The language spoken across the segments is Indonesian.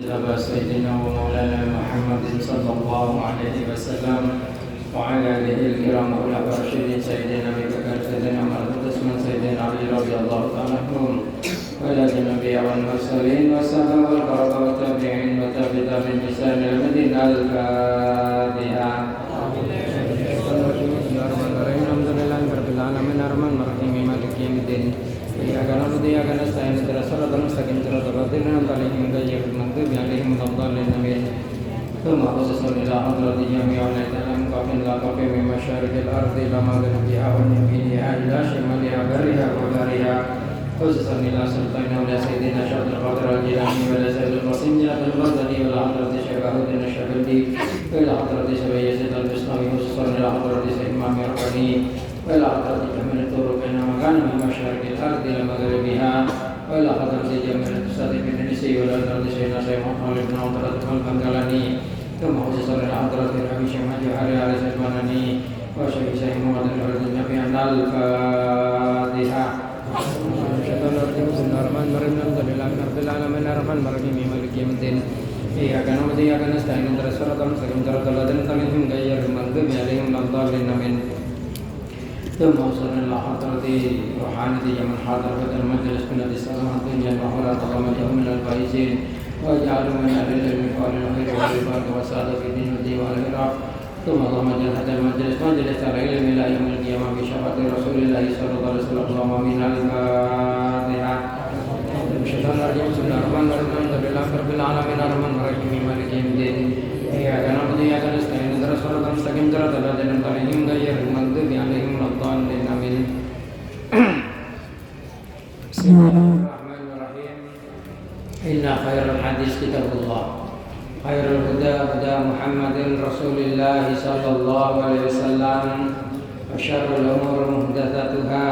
إلى سيدنا ومولانا محمد صلى الله عليه وسلم وعلى آله الكرام والخلفاء الراشدين سيدنا أبي بكر سيدنا عمر عثمان سيدنا علي رضي الله تعالى عنهم وإلى النبي والمرسلين والصحابة والقرابة والتابعين وتابعين بإحسان إلى المدينة الفاتحة. إياك نعبد وإياك نستعين اهدنا الصراط المستقيم صراط الذين أنعمت عليهم غير المغضوب عليهم ولا الضالين آمين. ثم خصصنا إلى حضرة جميع الأيتام كافٍ لا كافٍ من مشارق الأرض إلى مغربها ويمينها إلى شمالها برها وبحرها خصوصا إلى سلطاننا وإلى سيدنا شيخ القادر الجيلاني وإلى سيد القاسم جنة البغدادي وإلى حضرة شيخ الشافعي وإلى حضرة شيخ يزيد البسطامي خصوصا إلى حضرة شيخ إمام الرباني وإلى حضرة جميع الطرق بين مكان من مشارق الأرض إلى مغربها وإلى حضرة جميع الأستاذ في النسي وإلى حضرة شيخنا شيخ محمد بن عمر البنغالاني ثم خصوصا إلى حضرة الحبيب شيخ محمد علي علي سلماناني وشيخ شيخ محمد الفرد النبي عن الفاتحة. إياك نعبد وإياك نستعين اهدنا الصراط المستقيم صراط الذين أنعمت عليهم غير المغضوب عليهم ولا الضالين آمين. ثم وصلنا إلى حضرة روحانية من حضر بدر المجلس كنا بالسلام الدنيا وحرة ومجه من الفائزين واجعلوا من أهل العلم وأهل الخير والرفاق والسعادة في الدين والدين والآخرة. ثم اللهم اجعل هذا المجلس مجلس العلم إلى يوم القيامة بشفاعة رسول الله صلى الله عليه وسلم. اللهم آمين. الفاتحة. الشيطان الرجيم. بسم الله الرحمن الرحيم. الحمد لله رب العالمين الرحمن الرحيم مالك يوم الدين. إياك نعبد وإياك نستعين اهدنا الصراط المستقيم صراط الذين أنعمت عليهم غير المغضوب عليهم ولا الضالين آمين. بسم الله الرحمن الرحيم. إن خير الحديث كتاب الله خير الهدى هدى محمد رسول الله صلى الله عليه وسلم وشر الأمور محدثاتها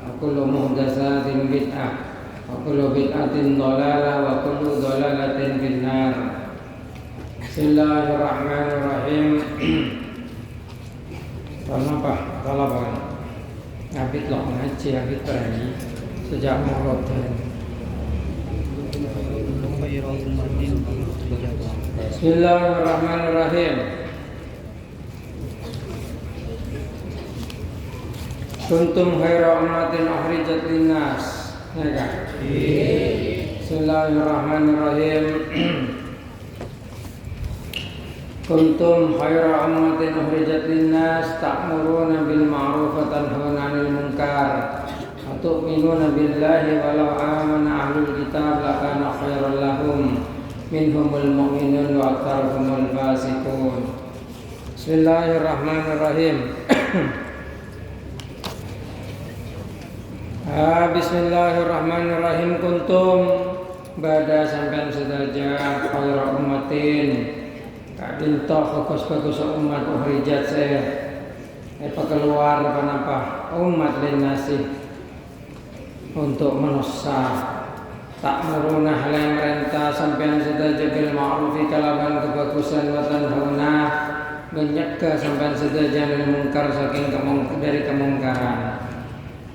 وكل محدثات بدعة وكل بدعة ضلالة وكل ضلالة في النار. Bismillahirrahmanirrahim. Kenapa? Kalau habis loh ngaji habis pergi sejak Ramadan. Bismillahirrahmanirrahim. Kuntum khaira ummatin ukhrijat linnas. Bismillahirrahmanirrahim. Kuntum khaira ummatin ukhrijat linnas ta'muruna bil ma'ruf wa tanhauna 'anil munkar wa tu'minuna billahi walau amana ahlul kitab lakana khairan lahum minhumul mu'minun wa aktsaruhumul fasiqun. Bismillahirrahmanirrahim. Bismillahirrahmanirrahim. Kuntum bada sampean sedaja khaira ummatin kadinto bagus-bagus umat ukhrijat saya keluar apa umat linnasi untuk manusia ta'muruna hal yang merintah sampean sedaja bil ma'rufi kalaban kebagusan wa tanhauna menyegah sampean sedaja lil munkar saking dari kemungkaran.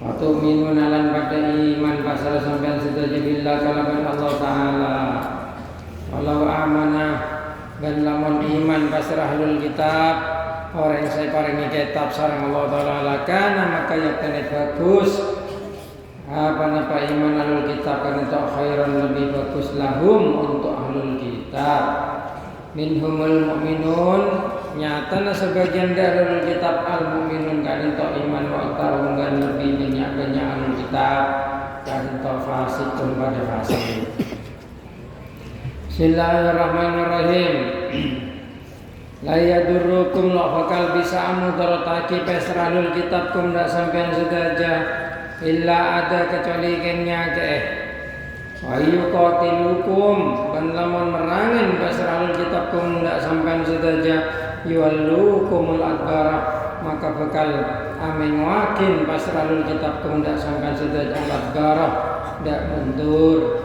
Wa tu'minuna lan pada iman pasal sampean sedaja billah kalaban Allah taala walau amanah dan lamun iman pasrah ahlul kitab orang yang saya paringi kitab sareng Allah taala lakana maka yakni bagus apa iman ahlul kitab kan itu khairan lebih bagus lahum untuk ahlul kitab minhumul mu'minun nyatana sebagian dari ahlul kitab al mu'minun kan itu iman wa aktarum kan lebih banyak ahlul kitab kan itu fasikun pada fasik. Bismillahirrahmanirrahim. La yadurrukum la bakal bisa mudarataki pesralul kitabkum dak sampean sedaja illa ada kecuali kenya ke wa yuqatilukum ban lamun merangin pesralul kitabkum dak sampean sedaja yuallukumul adbara maka bakal amin wakin pesralul kitabkum dak sampean sedaja adbara dak mundur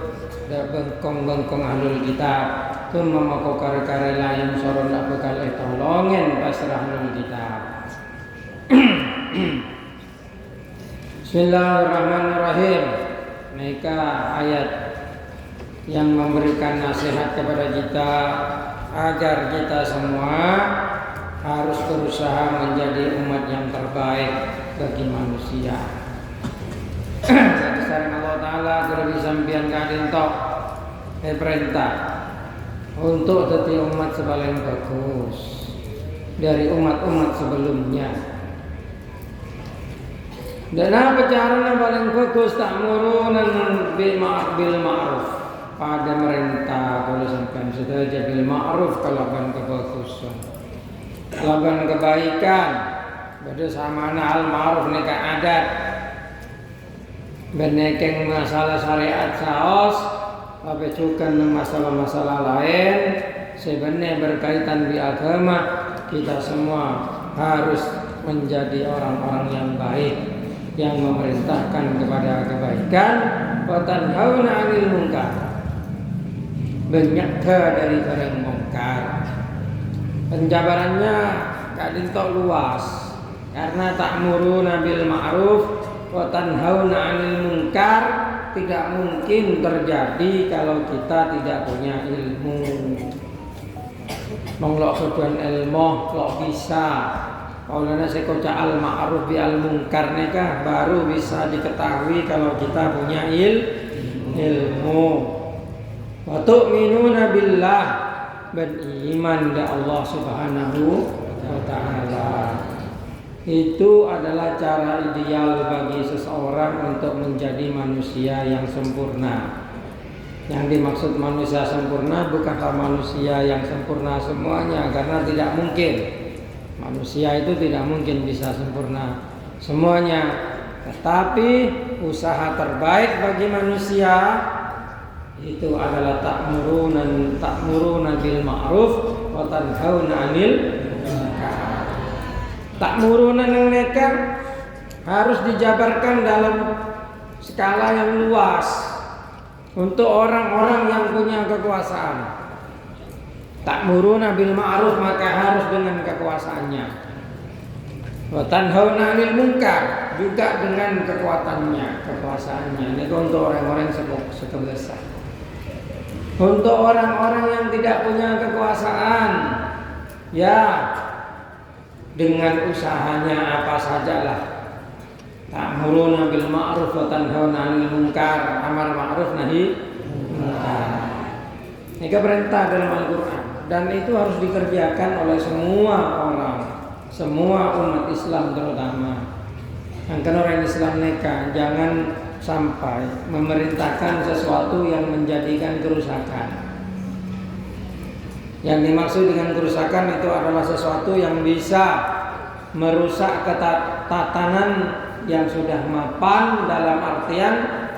dak bengkong ahlul kitab tumma mako kare-kare lain soron dak bakal tolongin pasrah ahlul kitab. Bismillahirrahmanirrahim. Maka ayat yang memberikan nasihat kepada kita agar kita semua harus berusaha menjadi umat yang terbaik bagi manusia. Saking Allah Ta'ala kudu sampeyan kadin tok perintah untuk jadi umat sepaling bagus dari umat-umat sebelumnya. Dan apa caranya paling bagus? Ta'murunan bil ma'ruf, pada merintah kalau sampai saja bil ma'ruf, kelaban kebagusan, kelaban kebaikan. Beda sama al ma'ruf nika adat, benekeng masalah syariat saos, tapi juga masalah-masalah lain sebenarnya berkaitan di agama. Kita semua harus menjadi orang-orang yang baik, yang memerintahkan kepada kebaikan, wa tanhauna 'anil munkar, menyegah dari barang mungkar. Penjabarannya kadin tok luas, karena ta'muruna bil ma'ruf wa tanhauna 'anil munkar tidak mungkin terjadi kalau kita tidak punya ilmu. Menglok keduan ilmu lok bisa. Maulana sekoca al ma'ruf bi al munkar nikah baru bisa diketahui kalau kita punya ilmu. Wa tu'minuna billah, beriman kepada Allah Subhanahu wa taala. Itu adalah cara ideal bagi seseorang untuk menjadi manusia yang sempurna. Yang dimaksud manusia sempurna bukanlah manusia yang sempurna semuanya, karena tidak mungkin. Manusia itu tidak mungkin bisa sempurna semuanya. Tetapi usaha terbaik bagi manusia itu adalah ta'muruna bil ma'ruf wa tanhauna 'anil munkar. Ta'muruna nang neka harus dijabarkan dalam skala yang luas untuk orang-orang yang punya kekuasaan. Ta'muruna bil ma'ruf maka harus dengan kekuasaannya. Wa tanhauna 'anil munkar juga dengan kekuatannya, kekuasaannya. Ini untuk orang-orang sebesar. Untuk orang-orang yang tidak punya kekuasaan, ya dengan usahanya apa sajalah. Ta'muruna bil ma'ruf wa tanhauna 'anil munkar, amar ma'ruf nahi munkar. Ini perintah dalam Al-Qur'an dan itu harus dikerjakan oleh semua orang, semua umat Islam terutama. Angkan orang Islam neka jangan sampai memerintahkan sesuatu yang menjadikan kerusakan. Yang dimaksud dengan kerusakan itu adalah sesuatu yang bisa merusak tatanan yang sudah mapan, dalam artian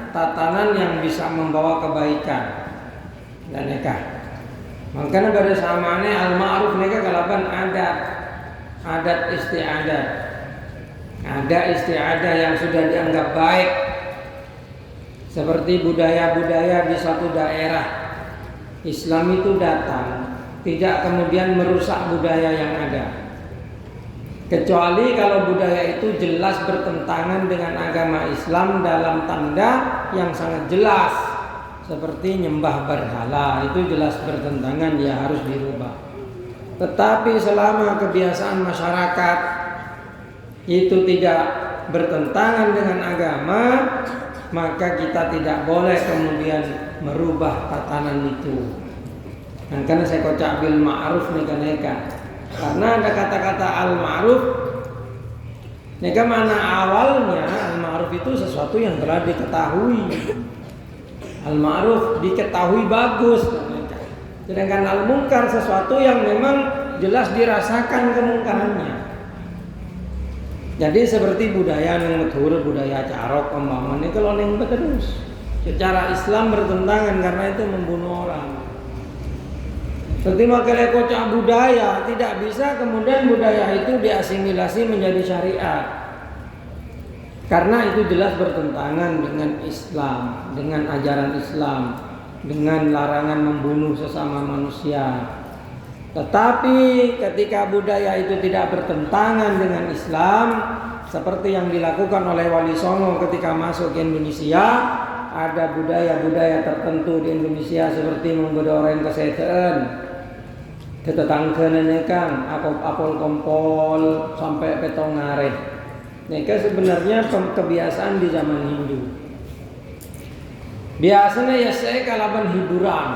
tatanan yang bisa membawa kebaikan dan nikah. Makanya pada samane al-ma'ruf nikah kalaban adat istiadat. Ada istiadat yang sudah dianggap baik, seperti budaya-budaya di satu daerah. Islam itu datang tidak kemudian merusak budaya yang ada, kecuali kalau budaya itu jelas bertentangan dengan agama Islam dalam tanda yang sangat jelas, seperti nyembah berhala, itu jelas bertentangan, ya harus dirubah. Tetapi selama kebiasaan masyarakat itu tidak bertentangan dengan agama, maka kita tidak boleh kemudian merubah tatanan itu. Nah, karena saya kocak bil ma'ruf neka. Karena ada kata-kata al-ma'ruf. Neka mana awalnya al-ma'ruf itu sesuatu yang telah diketahui. Al-ma'ruf diketahui bagus. Sedangkan al-munkar sesuatu yang memang jelas dirasakan kemungkarannya. Jadi seperti budaya yang matur, budaya carok umpamanya kalau yang terus secara Islam bertentangan karena itu membunuh orang. Seperti makanya kocak budaya tidak bisa kemudian budaya itu diasimilasi menjadi syariat. Karena itu jelas bertentangan dengan Islam, dengan ajaran Islam, dengan larangan membunuh sesama manusia. Tetapi ketika budaya itu tidak bertentangan dengan Islam, seperti yang dilakukan oleh Wali Songo ketika masuk ke Indonesia, ada budaya-budaya tertentu di Indonesia seperti menggoreng kesehatan, ketetangkeun kang apol kompol sampai petong ngareh. Neka sebenarnya kebiasaan di zaman Hindu. Biasanya ya saya kalaban hiburan,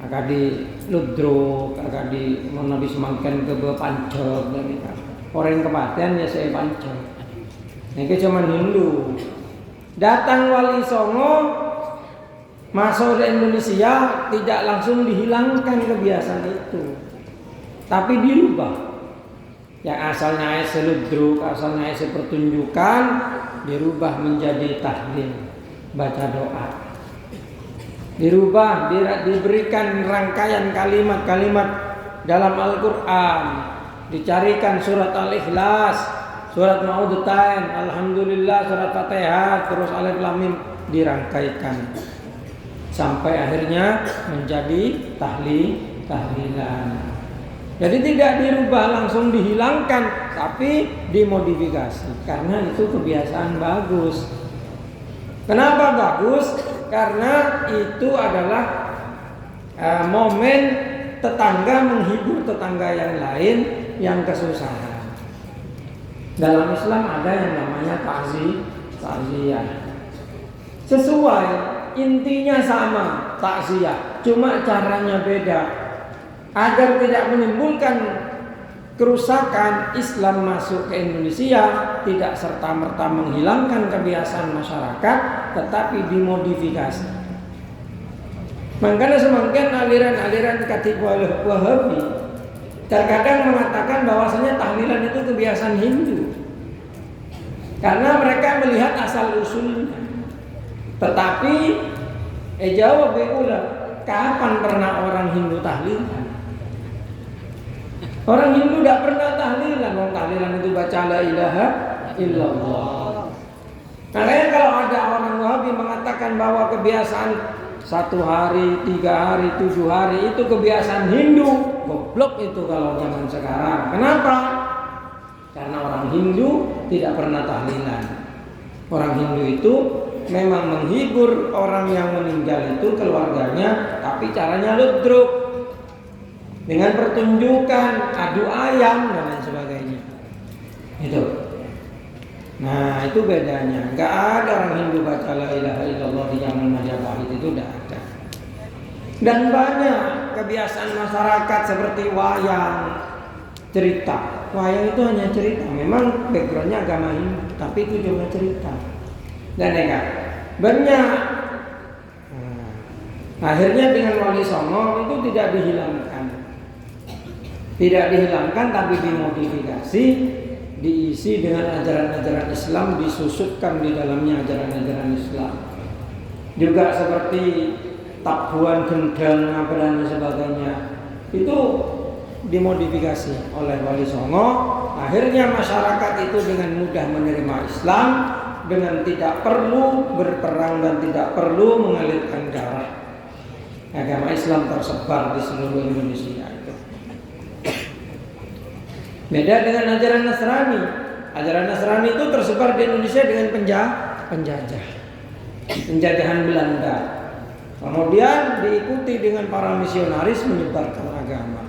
agak di ludruk, agak di mana disemangkan ke pancok dan itu. Orang kematian ya saya pancok. Neka zaman Hindu. Datang Wali Songo masuk ke Indonesia tidak langsung dihilangkan kebiasaan itu, tapi dirubah. Yang asalnya seludruk, asalnya pertunjukan, dirubah menjadi tahlil, baca doa. Dirubah, diberikan rangkaian kalimat-kalimat dalam Al-Quran. Dicarikan surat Al-Ikhlas, surat Ma'udatain, Alhamdulillah, surat Fatihah, terus Alif Lam Mim dirangkaikan. Sampai akhirnya menjadi tahlilan. Jadi tidak dirubah langsung dihilangkan, tapi dimodifikasi karena itu kebiasaan bagus. Kenapa bagus? Karena itu adalah momen tetangga menghibur tetangga yang lain yang kesusahan. Dalam Islam ada yang namanya takziah. Sesuai, intinya sama, takziah, cuma caranya beda. Agar tidak menimbulkan kerusakan, Islam masuk ke Indonesia tidak serta-merta menghilangkan kebiasaan masyarakat, tetapi dimodifikasi. Makanya semakin aliran-aliran Khatib Wahabi terkadang mengatakan bahwasanya tahlilan itu kebiasaan Hindu, karena mereka melihat asal usulnya. Tetapi jawab ulah, kapan pernah orang Hindu tahlilan? Orang Hindu tidak pernah tahlilan. Orang tahlilan itu baca la ilaha illallah. Makanya kalau ada orang Wahabi mengatakan bahwa kebiasaan 1 hari, 3 hari, 7 hari itu kebiasaan Hindu, goblok itu kalau zaman sekarang. Kenapa? Karena orang Hindu tidak pernah tahlilan. Orang Hindu itu memang menghibur orang yang meninggal itu keluarganya, tapi caranya ludruk, dengan pertunjukan, adu ayam dan lain sebagainya. Itu. Nah, itu bedanya. Enggak ada orang Hindu baca la ilaha illallah di zaman Majapahit, itu tidak ada. Dan banyak kebiasaan masyarakat seperti wayang, cerita. Wayang itu hanya cerita. Memang backgroundnya agama Hindu, tapi itu cuma cerita. Dan banyak. Akhirnya dengan Wali Songo itu tidak dihilangkan. Tidak dihilangkan tapi dimodifikasi, diisi dengan ajaran-ajaran Islam, disusupkan di dalamnya ajaran-ajaran Islam. Juga seperti tabuhan, gendang, apa dan sebagainya. Itu dimodifikasi oleh Wali Songo. Akhirnya masyarakat itu dengan mudah menerima Islam, dengan tidak perlu berperang dan tidak perlu mengalirkan darah. Agama Islam tersebar di seluruh Indonesia. Beda dengan ajaran Nasrani. Ajaran Nasrani itu tersebar di Indonesia dengan penjajahan Belanda. Kemudian diikuti dengan para misionaris menyebarkan agama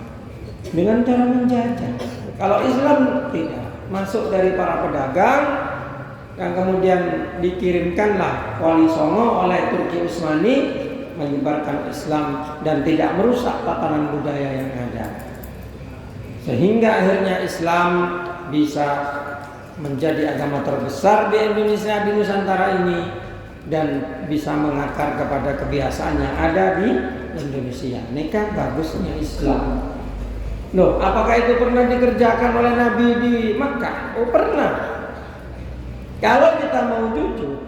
dengan cara menjajah. Kalau Islam tidak, masuk dari para pedagang yang kemudian dikirimkanlah Wali Songo oleh Turki Utsmani menyebarkan Islam dan tidak merusak tatanan budaya yang ada. Sehingga akhirnya Islam bisa menjadi agama terbesar di Indonesia, di Nusantara ini, dan bisa mengakar kepada kebiasaan yang ada di Indonesia. Ini kan bagusnya Islam. Loh, apakah itu pernah dikerjakan oleh Nabi di Makkah? Oh, pernah. Kalau kita mau jujur,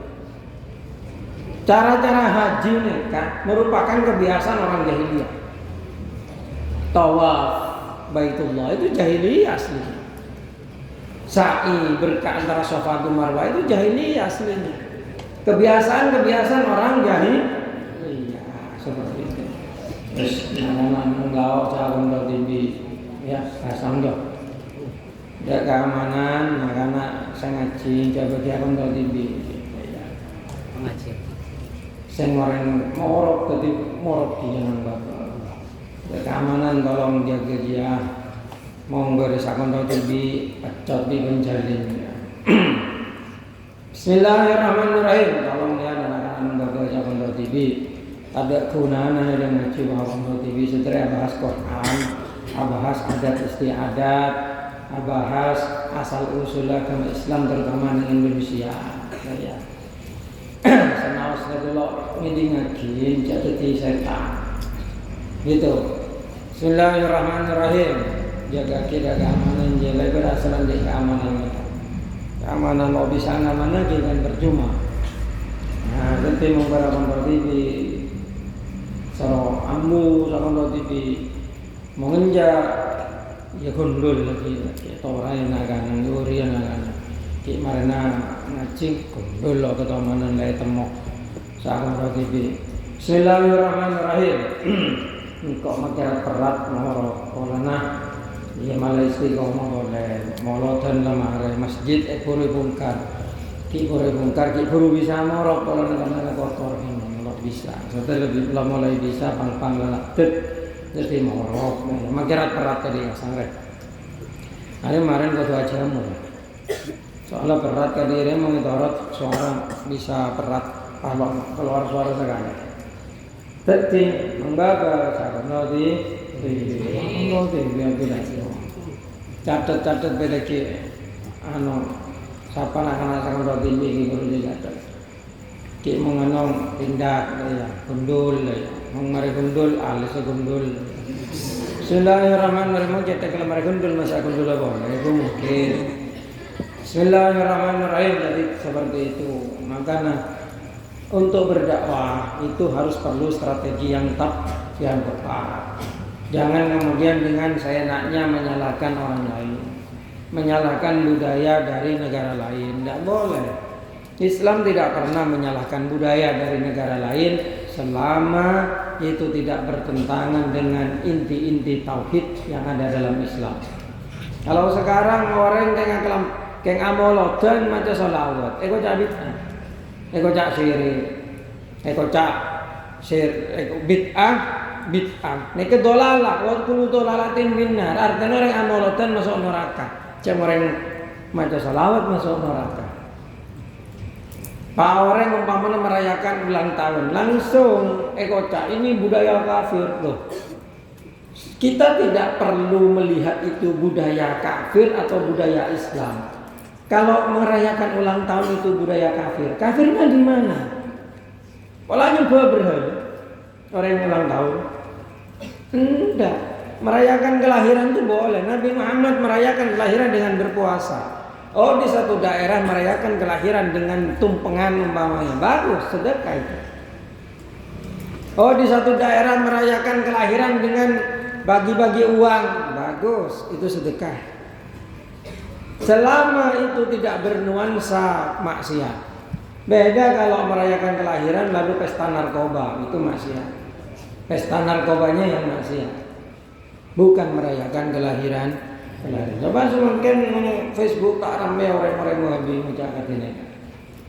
cara-cara haji nikah merupakan kebiasaan orang jahiliyah. Tawaf Baitullah itu jahiliyah asli. Sa'i berkah antara Safa dan Marwah itu jahiliyah aslinya. Kebiasaan-kebiasaan orang jahiliyah seperti itu. Terus menggawak calon tinggi ya asam dong. Ya keamanan, karena saya ngaji jaga dia pun tinggi. Mengaji. Sing orang morok tadi morok di jeneng bapak. Keamanan tolong jaga dia. Monggo sakon tibi pecot di penjalin. Bismillahirrahmanirrahim. Tolong ya anak-anak bapak sakon tibi. Ada kegunaan yang ngaji bahwa tibi setelah bahas Quran, bahas adat istiadat, bahas asal usul agama Islam terutama di Indonesia. Ya. Senawas dulu ngidi ngaji jadi setan. Gitu. Bismillahirrahmanirrahim. Jaga keamanan jaga berasalan dari keamanan. Keamanan lo bisa mana kita percuma. Nah, nanti mengbarang TV soro amu sama TV mengenjak ya gundul lagi torai nagan yuri nagan ki marina ngacing gundul lo ketamanan lai temok sama TV. Bismillahirrahmanirrahim. Kok makin berat nomor polana ya malah istiqomah oleh molotan lemah masjid puri bungkar ki puru bisa morok polana karena kotor ini molot bisa setelah lebih mulai bisa pang lalaktet jadi morok makin berat tadi sangret hari kemarin kau aja mau soalnya berat kadire mengitorot suara bisa berat kalau keluar suara sekali. Tadi membaca cara di catat beda ke siapa nak sangat roti ini baru dicatat. Ki mengenong tindak ya gundul ya mari gundul alis gundul. Bismillahirrahmanirrahim. Kita kalau mari gundul masa gundul apa? Itu mungkin. Bismillahirrahmanirrahim. Jadi seperti itu. Makanya untuk berdakwah itu harus perlu strategi yang tepat. Jangan kemudian dengan seenaknya menyalahkan orang lain, menyalahkan budaya dari negara lain. Tidak boleh. Islam tidak pernah menyalahkan budaya dari negara lain selama itu tidak bertentangan dengan inti-inti tauhid yang ada dalam Islam. Kalau sekarang orang keng amolodan maca selawat, ego cabit. Eko cak syirik, eko cak bid'ah. Nek dolalah, wa kullu dolalatin binnar. Artinya orang amolodan masuk neraka. Cuma orang maca salawat masuk neraka. Pak orang umpamanya merayakan ulang tahun, langsung eko cak ini budaya kafir loh. Kita tidak perlu melihat itu budaya kafir atau budaya Islam. Kalau merayakan ulang tahun itu budaya kafir, kafirnya di mana? Pola nyoba berhala orang yang ulang tahun. Enggak, merayakan kelahiran itu boleh. Nabi Muhammad merayakan kelahiran dengan berpuasa. Oh, di satu daerah merayakan kelahiran dengan tumpengan umpamanya, bagus, sedekah itu. Oh, di satu daerah merayakan kelahiran dengan bagi-bagi uang, bagus, itu sedekah. Selama itu tidak bernuansa maksiat. Beda kalau merayakan kelahiran lalu pesta narkoba, itu maksiat. Pesta narkobanya yang maksiat. Bukan merayakan kelahiran. Coba mungkin Facebook tak ramai orang-orang Wahabi mencatat ini.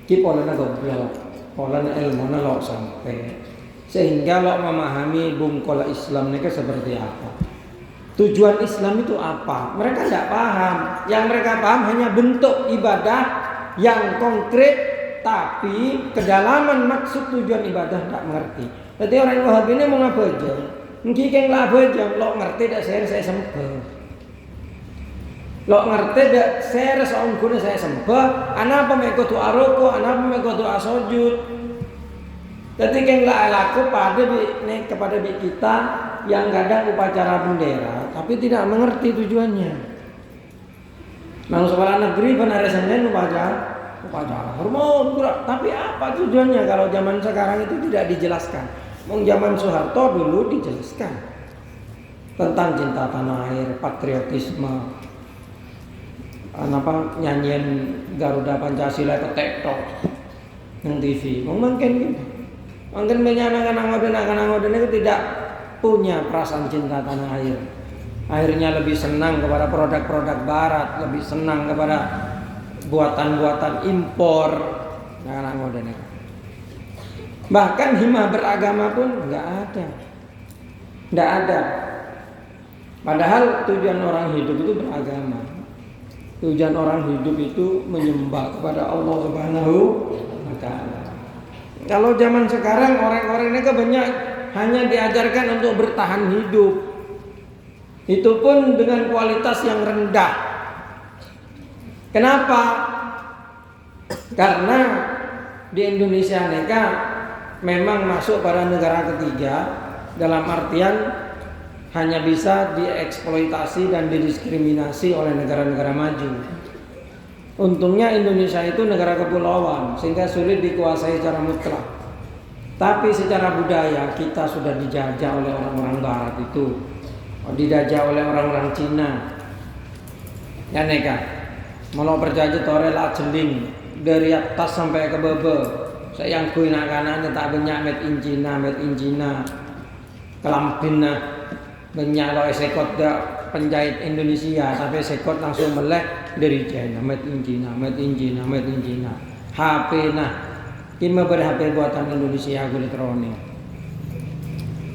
Ki polana goblok, polana ilmu lo sampai. Sehingga lo memahami bungkola Islam ini seperti apa. Tujuan Islam itu apa? Mereka tidak paham. Yang mereka paham hanya bentuk ibadah yang konkret, tapi kedalaman maksud tujuan ibadah tidak mengerti. Jadi orang Wahabi ini mau ngapa aja? Mungkin yang ngapa aja, lo ngerti tidak saya sembah. Lo ngerti tidak saya seorang guna saya sembah. Anak apa mereka tu aroko, anak apa mereka tu asojud. Jadi yang laku kepada kita yang kadang upacara bendera, tapi tidak mengerti tujuannya. Nang sekolah negeri penarisannya upacara hormat, tapi apa tujuannya? Kalau zaman sekarang itu tidak dijelaskan. Zaman Soeharto dulu dijelaskan tentang cinta tanah air, patriotisme, nyanyian Garuda Pancasila ke TikTok, yang TV, mungkin gitu. Mungkin anak-anak itu tidak punya perasaan cinta tanah air. Akhirnya lebih senang kepada produk-produk barat, lebih senang kepada buatan-buatan impor. Anak-anak modern itu. Bahkan himah beragama pun nggak ada. Nggak ada. Padahal tujuan orang hidup itu beragama. Tujuan orang hidup itu menyembah kepada Allah Subhanahu wa Ta'ala. Kalau zaman sekarang orang-orang ini banyak hanya diajarkan untuk bertahan hidup. Itu pun dengan kualitas yang rendah. Kenapa? Karena di Indonesia mereka memang masuk pada negara ketiga, dalam artian hanya bisa dieksploitasi dan didiskriminasi oleh negara-negara maju. Untungnya Indonesia itu negara kepulauan sehingga sulit dikuasai secara mutlak. Tapi secara budaya kita sudah dijajah oleh orang-orang barat itu, dijajah oleh orang-orang Cina. Ya neka, mau berjajah torela jeling dari atas sampai ke bawah. Saya yang kui nak kanannya tak banyak made in China, kelampin banyak lo sekot penjahit Indonesia, tapi sekot langsung melek dari China, made in China. HP kima ber HP buatan Indonesia gue elektronik.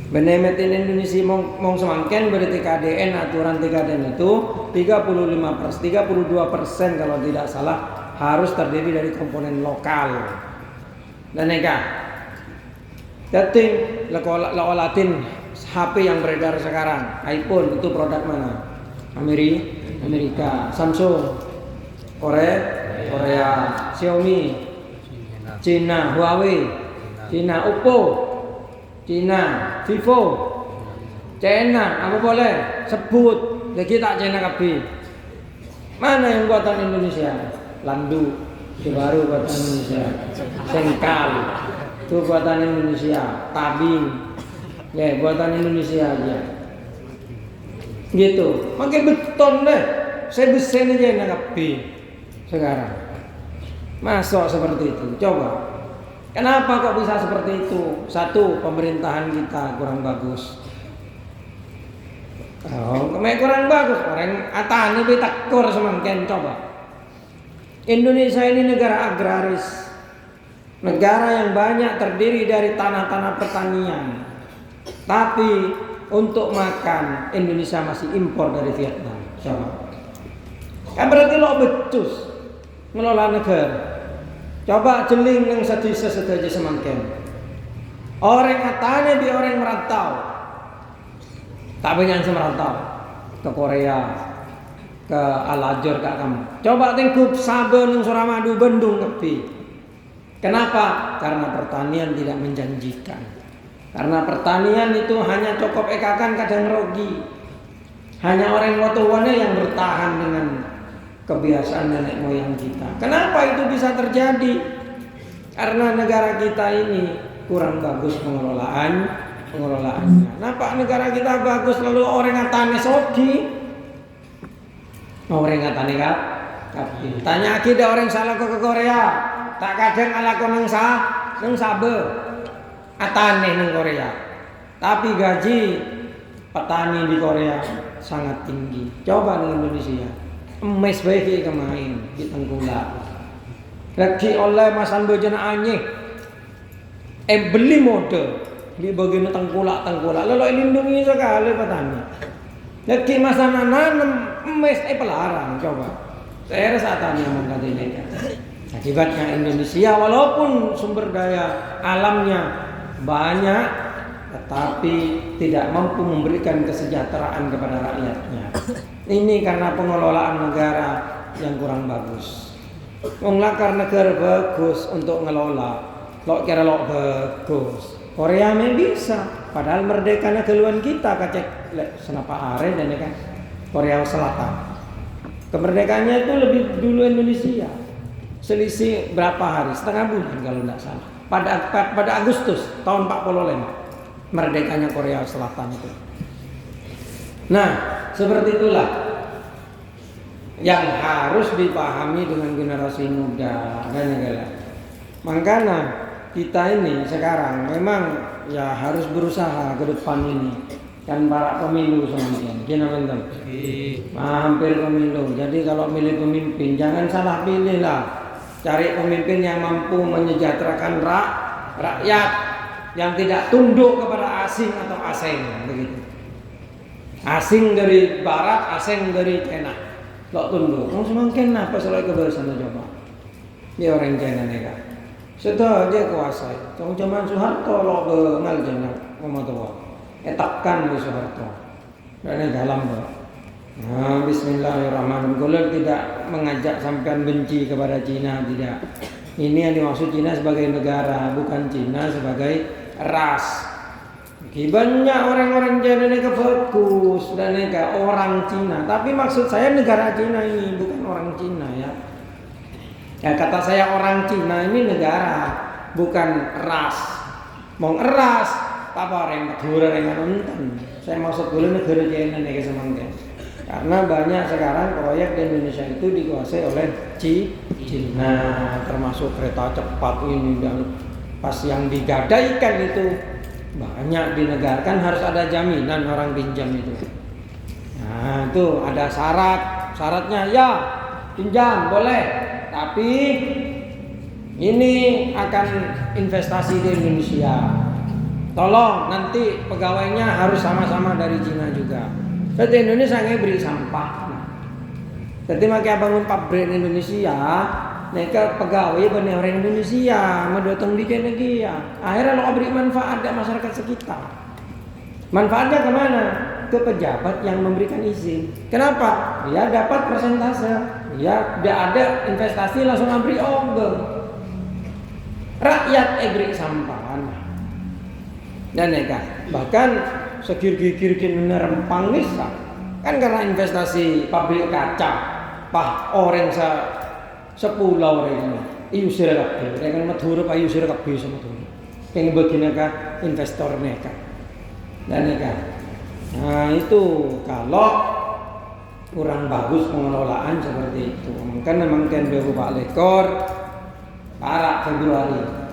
Bener made in Indonesia mong semangken berarti TKDN, aturan TKDN itu 32% kalau tidak salah harus terdiri dari komponen lokal. Dan neka, jadi latin HP yang beredar sekarang, iPhone itu produk mana? Amerika, Samsung, Korea, Xiaomi, Cina, Huawei, Cina, Oppo, Cina, Vivo, China, apa boleh sebut? Lagi tak China kabeh. Mana yang buatan Indonesia? Landu, Subaru buatan Indonesia, Sengkal, itu buatan Indonesia, Tabing. Ya, buatan Indonesia aja. Gitu. Pakai beton deh. Saya besen aja nak sekarang. Masuk seperti itu. Coba. Kenapa kok bisa seperti itu? Satu, pemerintahan kita kurang bagus. Kurang bagus. Orang atane be takor semangken coba. Indonesia ini negara agraris. Negara yang banyak terdiri dari tanah-tanah pertanian. Tapi untuk makan Indonesia masih impor dari Vietnam. Coba. Kan berarti lo becus ngelola negara. Coba jeling yang sedih semangken. Orang atane di orang merantau. Tak banyak yang merantau ke Korea, ke Alajur ke kamu. Coba tengkup Saben yang Suramadu, Bandung kepi. Kenapa? Karena pertanian tidak menjanjikan. Karena pertanian itu hanya cukup ekakan kadang rogi. Hanya orang tua-tuanya yang bertahan dengan kebiasaan nenek moyang kita. Kenapa itu bisa terjadi? Karena negara kita ini kurang bagus pengelolaannya. Kenapa negara kita bagus lalu orang ngatane sogi? Orang ngatane kabeh. Tanya akidah orang salah ke Korea. Tak kadang ala koneng sabe. Atane neng Korea, tapi gaji petani di Korea sangat tinggi. Coba di Indonesia, emes baik kemain di Tengkulak. Lagi oleh masan bejana anyeh, beli mode di bagian Tengkulak. Lalu lindungi sekali petani. Lagi masan nanam emes pelarang. Coba, saya rasa tani yang mengatakan. Akibatnya Indonesia walaupun sumber daya alamnya banyak, tetapi tidak mampu memberikan kesejahteraan kepada rakyatnya. Ini karena pengelolaan negara yang kurang bagus. Mengelakar negara bagus untuk ngelola, lo kira lo bagus. Korea bisa, padahal merdekanya keluhan kita kacek senapa are dan kan Korea Selatan. Kemerdekaannya itu lebih dulu Indonesia. Selisih berapa hari? Setengah bulan kalau tidak salah. Pada Agustus tahun 45 merdekanya Korea Selatan itu. Nah, seperti itulah yang harus dipahami dengan generasi muda dan negara. Makanya kita ini sekarang memang ya harus berusaha ke depan ini. Kan para pemilu semuanya, gimana hampir pemilu. Jadi kalau milih pemimpin jangan salah pilih lah. Cari pemimpin yang mampu menyejahterakan rakyat. yang tidak tunduk kepada asing atau asing begitu. Asing dari barat, asing dari China. Lo tunduk. Kamu semakin apa soal kebebasan coba? Dia orang China nih kan. Sudah aja kuasai. Kamu zaman Soeharto lo bengal China, kamu tahu. Etakkan di Soeharto. Dan dalam lo. Nah, bismillahirrahmanirrahim. Kalau tidak mengajak sampean benci kepada Cina, tidak. Ini yang dimaksud Cina sebagai negara, bukan Cina sebagai ras. Banyak orang-orang Cina ini fokus dan mereka orang Cina. Tapi maksud saya negara Cina ini bukan orang Cina ya. Ya kata saya orang Cina ini negara, bukan ras. Mau ras, apa orang Madura dengan nonton. Saya maksud dulu negara Cina nih kesemangkan. Karena banyak sekarang proyek di Indonesia itu dikuasai oleh Cina, termasuk kereta cepat ini dan pas yang digadaikan itu banyak dinegarkan harus ada jaminan orang pinjam itu. Nah itu ada syaratnya ya pinjam boleh, tapi ini akan investasi di Indonesia. Tolong nanti pegawainya harus sama-sama dari Cina juga. Jadi Indonesia nggak beri sampah. Jadi makanya bangun pabrik di Indonesia, mereka pegawai benar orang Indonesia, mau datang di Indonesia. Akhirnya lo beri manfaat ke masyarakat sekitar. Manfaatnya kemana? Ke pejabat yang memberikan izin. Kenapa? Dia dapat persentase. Dia tidak ada investasi langsung beri obeng. Rakyat beri sampah. Dan mereka bahkan sekir-kir rempang bisa kan karena investasi pabrik kaca pah orang sepulau ini iusir kabeh kan Madura pa iusir kabeh sama tuh pengen bagian ka investor mereka dan mereka nah itu kalau kurang bagus pengelolaan seperti itu kan memang kan Pak Lekor para Februari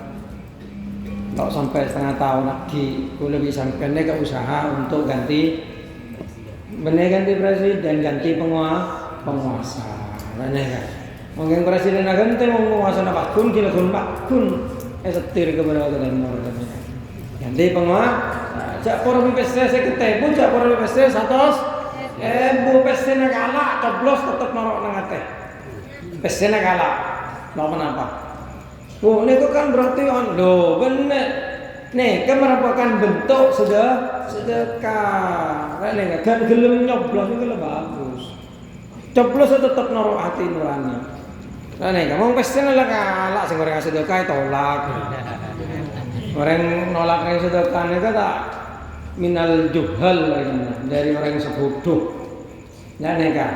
kalau sampai setengah tahun lagi, aku lebih sampai ke usaha untuk ganti presiden, ganti penguasa. Mana kan? Mungkin presiden ganti penguasa nak kun, kila kun, setir kepada dan mor ganti penguasa. Cak poromi peste seketebu, cak poromi peste 100. Bu peste nak kalah, coblos tetap marok nangate. Peste nak kalah, mau kenapa? Oh, ini kan berarti loh benar. Nih, kan merupakan bentuk sedekah. Nih, kan gelem nyoblos itu lebih bagus. Coblos tetap naruh hati nurani. Nah, nih, kamu pasti nolak kalah sing orang sedekah tolak. Orang nolak yang sedekah itu tak minal juhal dari orang yang sebodoh. Nah, nih kan.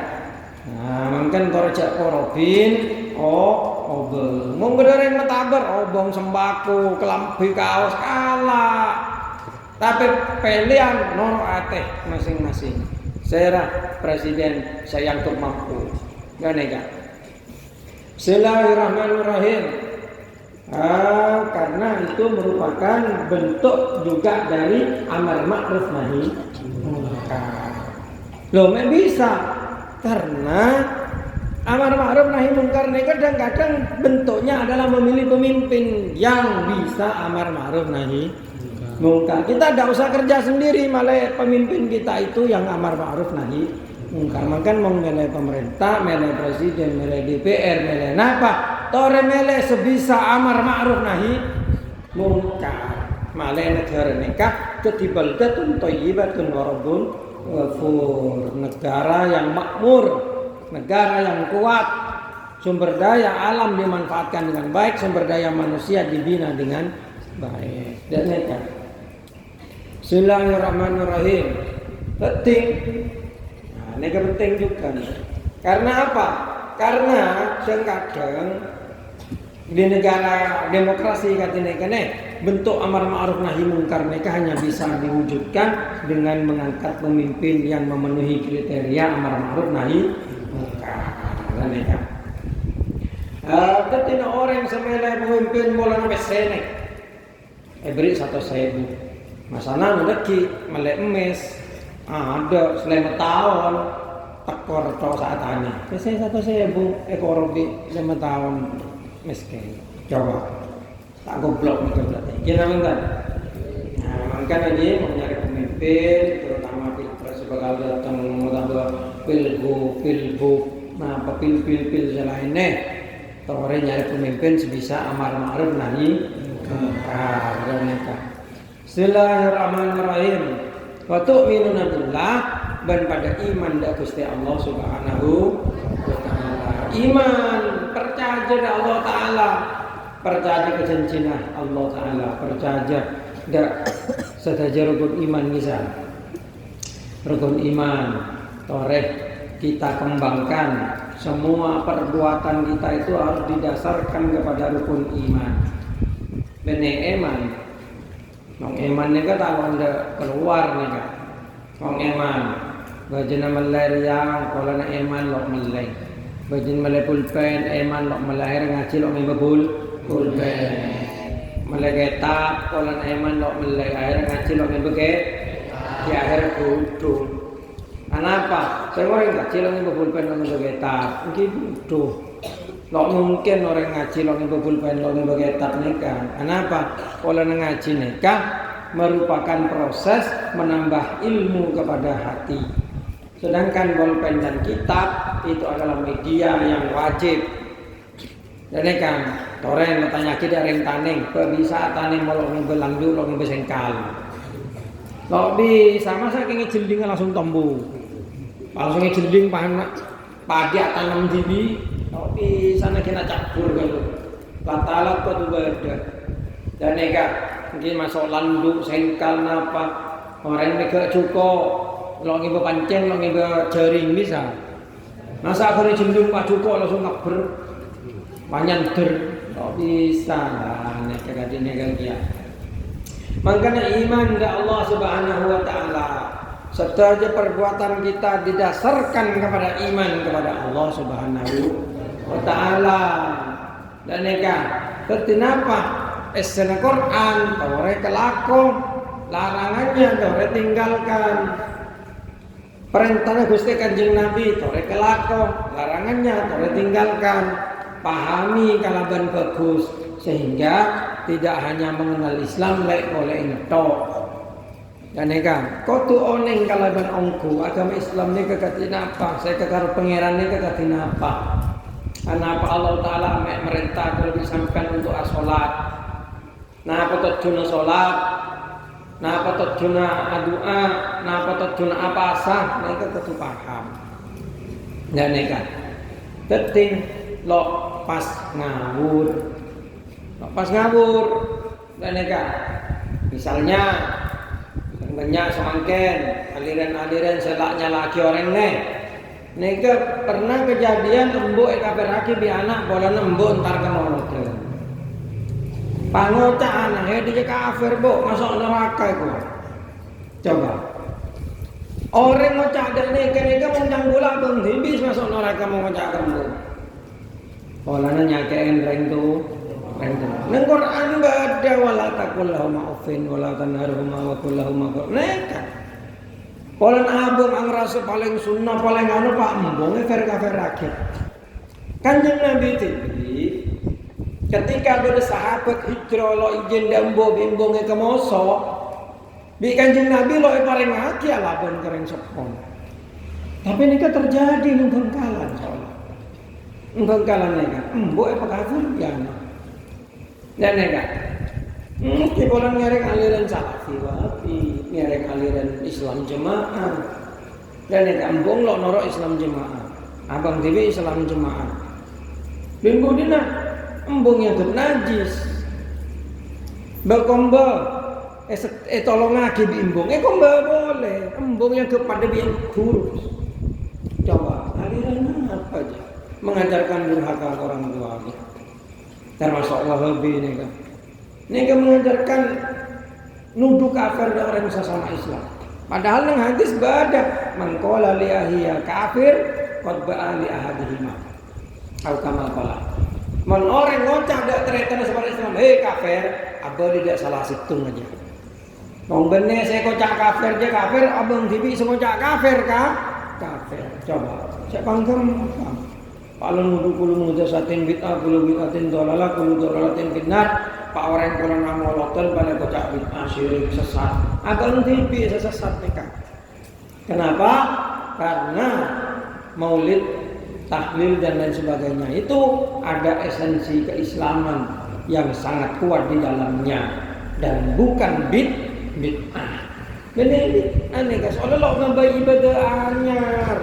Nah, mungkin korjak korobin, obeng. Mau ngedoreng metabar, obong sembako, kelambi kaos kalah. Tapi pilihan noro ateh masing-masing. Saya presiden saya yang mampu. Gak nega. Bismillahirrahmanirrahim. Karena itu merupakan bentuk juga dari amar ma'ruf nahi munkar. Loh, bisa karena amar ma'ruf nahi munkar ini kadang-kadang bentuknya adalah memilih pemimpin yang bisa amar ma'ruf nahi munkar. Kita tidak usah kerja sendiri, malah pemimpin kita itu yang amar ma'ruf nahi munkar. Maka mau milih pemerintah, milih presiden, milih DPR, milih apa? Tore milih sebisa amar ma'ruf nahi munkar. Malah negara nikah ketibaldatun thayyibatun wa rabbun ghafur. Negara yang makmur, negara yang kuat, sumber daya alam dimanfaatkan dengan baik, sumber daya manusia dibina dengan baik. Dan mereka Bismillahirrahmanirrahim. Penting. Nah, ini penting juga. Karena apa? Karena kadang di negara demokrasi katanya bentuk amar ma'ruf nahi munkar mereka hanya bisa diwujudkan dengan mengangkat pemimpin yang memenuhi kriteria amar ma'ruf nahi munkar. Ketika orang semela pemimpin bola pesene, beri 100.000. Masalah mendeki melek emes ada selama tahun tekor cowok saat tanya. Saya 100.000 ekorobi 5 tahun miskin. Coba tak goblok itu berarti. Gimana bentar? Makanya dia mau nyari pemimpin, terutama pilpres bakal datang pilgub, nah pil selainnya. Kalau nyari pemimpin sebisa amar ma'ruf nahi munkar. Bismillahirrahmanirrahim. Wa tu'minuna billah dan pada iman da Gusti Allah Subhanahu wa taala. Iman percaya da Allah taala, percaya ke janjina Allah taala, percaya da sadaja rukun iman misal. Rukun iman toreh kita kembangkan. Semua perbuatan kita itu harus didasarkan kepada rukun iman. Bene eman. Nong eman ni kata kalau anda keluar ni kan. Nong eman. Bajana malai yang kalau na eman lok malai. Bajin malai pulpen eman lok malai ngaji lok ni bebul pulpen. Malai kitab kalau na eman lok malai air ngaji lok ni bege. Di akhir kudu. Kenapa? Saya orang kecil orang berpulpen orang bergetar, mungkin tuh. Lok mungkin orang ngaji orang berpulpen orang bergetar nikah. Kenapa? Kalau ngaji nikah merupakan proses menambah ilmu kepada hati. Sedangkan bolpen dan kitab itu adalah media yang wajib. Dan kan, orang bertanya kita ring taning, bisa taning molok ni belandu, lok ni besengkal. Lok bisa masa kini jilding langsung tombu. Langsung jeling padiak tanam diri, tapi sana kita campur kalau batalat kau tu berada. Dan nega mungkin masuk landu, sengkal napa orang mereka cukup, longi berpancing, longi berjaring bisa. Masa aku ni jeling pak cukup langsung ngabur, banyak tak bisa lah nega di nega dia. Makanya iman kepada Allah Subhanahu Wa Taala. Setiap perbuatan kita didasarkan kepada iman kepada Allah Subhanahu wa taala. Dan kenapa? Esena Quran, tore kelako, larangannya tore tinggalkan. Perintahnya Gusti Kanjeng Nabi, tore kelako, larangannya tore tinggalkan. Pahami kalaban bagus sehingga tidak hanya mengenal Islam lek oleh entok. Dan kau tu oneng kalaban ongku agama Islam ni kekatin apa? Saya kekar pangeran ni kekatin apa? Kenapa Allah Taala merintah kalau disampaikan untuk asolat? Napa tujuna solat? Napa tujuna doa? Napa tujuna apa sah? Mereka ketu paham. Dan keting lo pas ngawur, dan misalnya banyak semangken aliran-aliran selaknya laki orang ni. Nega pernah kejadian embuk kafir laki bi anak bola embuk entar ke mulut. Pangota anak dia kafir bu masuk neraka itu. Coba. Orang ngocak dak nega mundang bola bang habis masuk neraka mau ngocak kamu. Polanya nyakein reng tu. Nang Quran enggak ada wala taqul lahum uffin wala tanharhuma wa qul lahum neka. Polan abang ang rasa paling sunnah paling anu Pak mbonge kafir rakyat. Kanjeng Nabi ketika ada sahabat hijrah lo izin dambo bimbonge ke moso bi Kanjeng Nabi lo paling hati alabon kering sepon. Tapi ini terjadi nungkengkalan soalnya. Nungkengkalan neka. Mbok kafir ya. Dan mungkin orang ngereng aliran salafi wahabi, ngereng aliran Islam jemaah. Dan embong lo norok Islam jemaah. Abang TV Islam jemaah. Minggu dina embong yang najis. Berkomba tolong ngaki bimbong. Komba boleh. Embong yang kepada yang kurus. Coba aliran apa aja mengajarkan durhaka orang tua. Termasuk Wahabi ni kan. Ni kan mengajarkan nuduh kafir dan orang sesama Islam. Padahal nang hadis badak mangkola li ahliya kafir qad ba'a li ahadihima. Atau kama qala. Mon orang ngocak dak tereta seperti Islam, hei kafir, abang tidak salah situng aja. Wong bener saya kocak kafir je kafir, abang tibi semocak kafir kah? Kafir. Coba. Saya panggam. Kalau nuduh kulu mudasatin bid'ah, kulu bid'atin dolalah, kulu dolalatin finnar. Pak orang kalau nama lotel pada kocak bid'ah syirik sesat. Agak TV sesat mereka. Kenapa? Karena maulid, tahlil dan lain sebagainya itu ada esensi keislaman yang sangat kuat di dalamnya dan bukan bid'ah. Benar aneh guys. Soalnya lo ngambil ibadah anyar.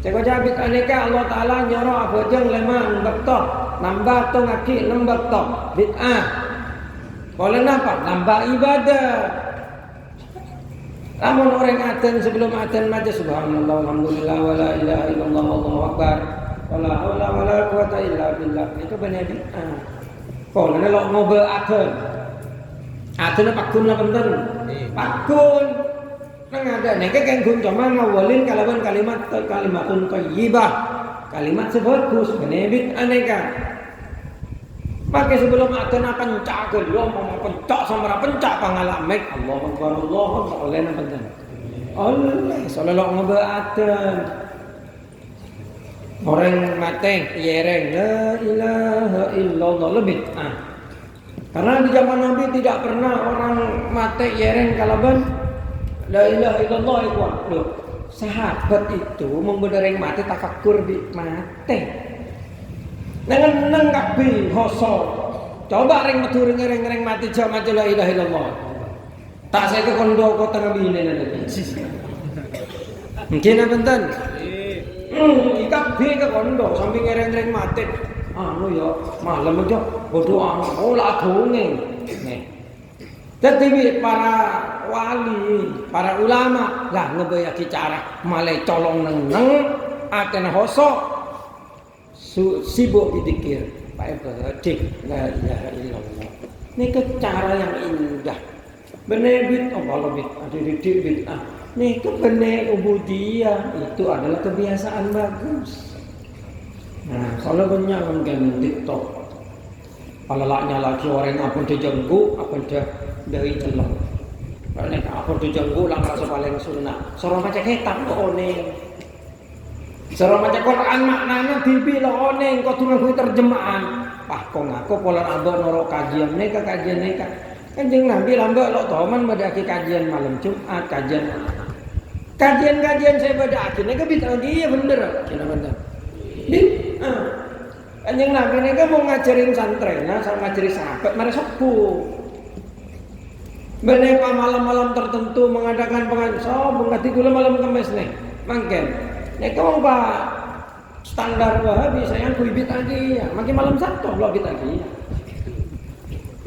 Cek aja bid'ah aneka Allah Taala nyoro apa jeng lemah nambah nambah to ngaki nambah to bid'ah. Kalau napa? Nambah ibadah. Namun orang adzan sebelum adzan maca subhanallah alhamdulillah wala ilaha illallah wallahu akbar wala haula wala quwata illa billah itu benar bid'ah. Kalau lo ngobrol adzan adzan pakun lah benten. Pakun nang ada nek kan gun cuma ngawalin kalimatun thayyibah. Kalimat sebagus benar bid'ah neka. Maka sebelum adzan pencak kedua mau pencak sama pencak pangalamek Allahu Akbar Allahu Akbar oleh napa adzan. Allah sallallahu ngobrol adzan. Orang mate yereng la ilaha illallah lebih karena di zaman Nabi tidak pernah orang mate yereng kalaban la ilaha illallah itu. Loh, sahabat itu membenereng mate tafakkur di mate. Nang kabeh hoso. Coba ring metu ring mati jamaah la ilaha illallah. Tak saya ke kondo kota Nabi ini nanti. Mungkin apa enten? Kabeh ke kondo sambil ngereng mati. Anu ya malam aja berdoa lah dongeng. Nih. Tetapi para wali, para ulama lah ngebayaki cara malai colong neng akan hoso sibuk dikir Pak Ibadik la ilaha illallah. Ini cara yang indah. Benar bid'ah kalau bid'ah dididik bid'ah. Ini benar ubudiyah itu adalah kebiasaan bagus. Nah, kalau banyak mungkin TikTok. Palalaknya lagi orang apa dijenggu, apa dari celok. Kalau apa dijenggu lah merasa paling sunnah. Sorong macam hitam kok oneng. Sorong macam Quran maknanya bibi lo oneng kau tunggu kui terjemahan. Pah kau ngaku pola abah norok kajian neka. Kanjeng Nabi lambat lo toman badaki kajian malam Jumat kajian saya badaki neka bid'ah dia bener. Kena bener. Kanjeng Nabi neka mau ngajarin santrena sama ngajarin sahabat mereka sepuh. Benepa malam-malam tertentu mengadakan pengajian, mengganti gula malam kemis nih, mangken. Nek kau pak standar Wahabi saya kui bid'ah dia, makin malam satu lo bid'ah dia.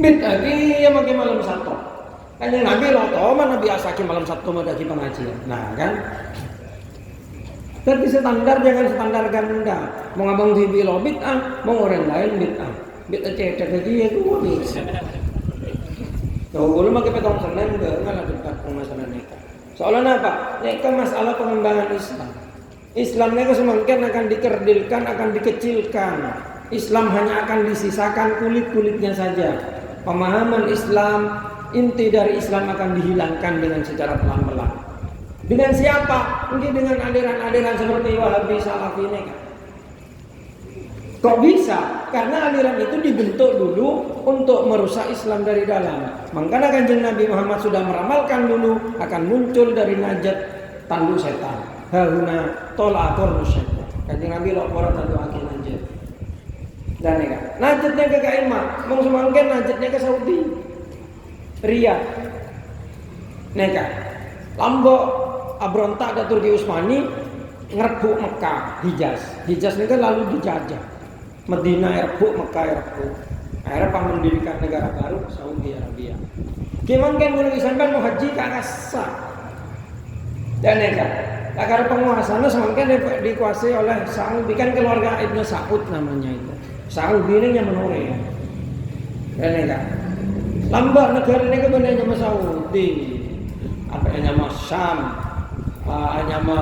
Bid'ah dia makin malam satu. Kan yang Nabi lo tau mana biasa ki malam satu madaki pengajian. Nah kan. Tapi standar jangan standar ganda. Mau ngabang TV lo bid'ah, mau orang lain bid'ah. Bid'ah cecek dia itu bisa. Kalau dulu makin petong Senin enggak dekat masalah nikah. Soalnya apa? Nikah masalah pengembangan Islam. Islamnya semakin akan dikerdilkan, akan dikecilkan. Islam hanya akan disisakan kulit-kulitnya saja. Pemahaman Islam, inti dari Islam akan dihilangkan dengan secara pelan-pelan. Dengan siapa? Mungkin dengan aliran-aliran seperti Wahabi, Salafi ini kan. Kok bisa? Karena aliran itu dibentuk dulu untuk merusak Islam dari dalam. Makanya Kanjeng Nabi Muhammad sudah meramalkan dulu akan muncul dari najat tanduk setan. Hauna tolakor syaitan. Kanjeng Nabi laporan tandu akhir najat. Dan ya, najatnya ke Kaimah, mau semangkin najatnya ke Saudi, Riyadh. Neka, Lombok, Abrontak dan Turki Utsmani ngerebut Mekah, Hijaz ini kan lalu dijajah. Medina erebut, Mekah erebut. Akhirnya mendirikan negara baru Saudi Arabia. Gimana kan mulai sampai mau haji ke Aqsa. Dan neka. Agar penguasanya semakin dikuasai oleh Saudi, kan keluarga Ibnu Saud namanya itu. Saudi ini yang menore. Dan enggak. Lambat negara ini kebenarannya nama Saudi. Apa yang nama Syam, nama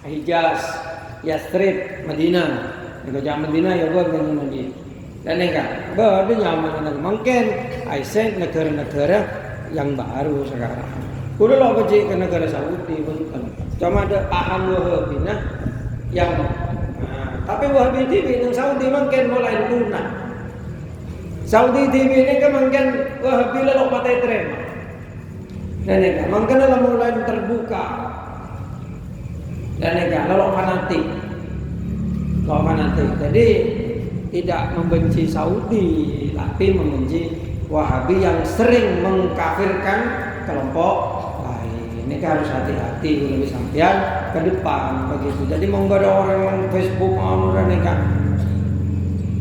Hijaz, Yastrib, Madinah. Negara Madinah ya buat dengan Madinah. Dan enggak. Baru nyaman mungkin Aisyah negara-negara yang baru sekarang. Udah lo pergi ke negara Saudi, bukan? Cuma ada paham Wahabi yang tapi Wahabi TV yang Saudi mungkin mulai lunak. Saudi TV ini kan mungkin Wahabi lalu patai terima. Dan ini kan mungkin lalu mulai terbuka. Dan ini kan lalu fanatik. Jadi tidak membenci Saudi, tapi membenci Wahabi yang sering mengkafirkan kelompok lain. Ini kan harus hati-hati lebih sampean ke depan begitu. Jadi monggo ada orang yang Facebook mau dan ini kan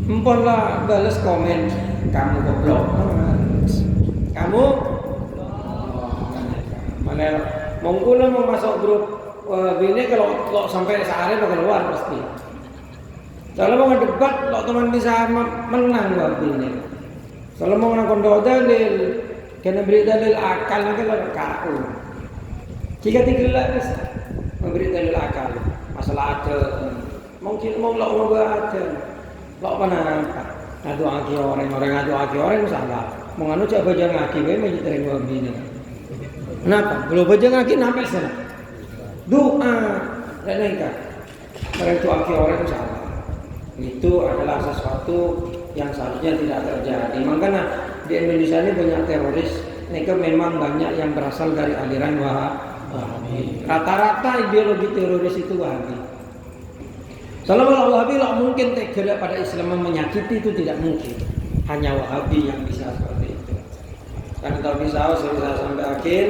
empon lah balas komen kamu goblok, kamu mana monggo lah mau masuk grup ini kalau sampai sehari bakal keluar pasti. Kalau mau debat, kalau teman bisa menang buat ini. Kalau mau ngakon dalil, kena beri dalil akal nanti kalau KU. Jika tidak bisa memberi dalil akal, masalah ada. Mungkin mau buat lo mana apa? Ngadu aki orang salah. Mau nganu coba jangan aki, macam terima buat ini. Kenapa? Kalau baca aki nampak salah. Doa dan engkau. Mereka aki orang salah. Itu adalah sesuatu yang seharusnya tidak terjadi. Makanya di Indonesia ini banyak teroris. Mereka memang banyak yang berasal dari aliran Wahabi. Rata-rata ideologi teroris itu Wahabi. Kalau Wahabi tidak mungkin tega pada Islam menyakiti, itu tidak mungkin. Hanya Wahabi yang bisa seperti itu. Karena kalau bisa sampai akhir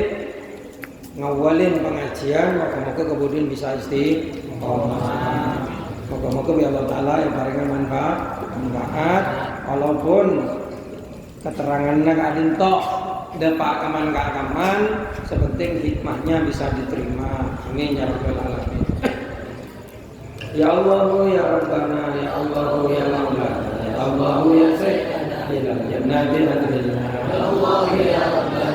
ngawalin pengajian, moga-moga kemudian bisa istiqomah. Moga-moga ya Allah Ta'ala yang paling manfaat walaupun keterangannya gak dintok dapat kaman sepenting hikmahnya bisa diterima. Amin ya rabbal alamin. Ya Allah ya Rabbana ya Allah ya Maulana ya Allah ya Sayyidina ya Nabi ya Allah ya Rabbana